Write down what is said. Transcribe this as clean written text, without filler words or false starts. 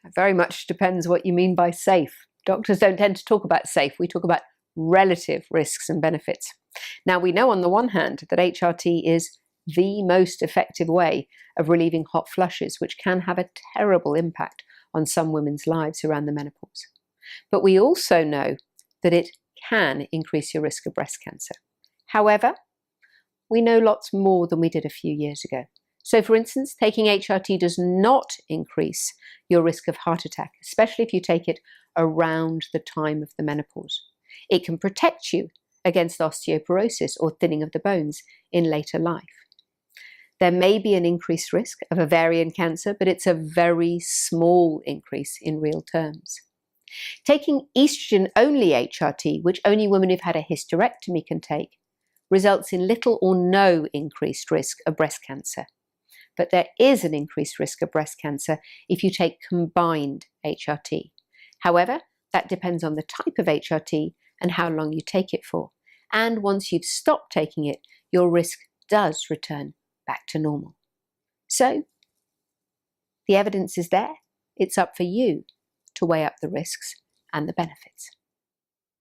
It very much depends what you mean by safe. Doctors don't tend to talk about safe. We talk about relative risks and benefits. Now, we know on the one hand that HRT is the most effective way of relieving hot flushes, which can have a terrible impact on some women's lives around the menopause. But we also know that it can increase your risk of breast cancer. However, we know lots more than we did a few years ago. So, for instance, taking HRT does not increase your risk of heart attack, especially if you take it around the time of the menopause. It can protect you against osteoporosis or thinning of the bones in later life. There may be an increased risk of ovarian cancer, but it's a very small increase in real terms. Taking estrogen-only HRT, which only women who've had a hysterectomy can take, results in little or no increased risk of breast cancer. But there is an increased risk of breast cancer if you take combined HRT. However, that depends on the type of HRT and how long you take it for. And once you've stopped taking it, your risk does return back to normal. So, the evidence is there. It's up for you to weigh up the risks and the benefits.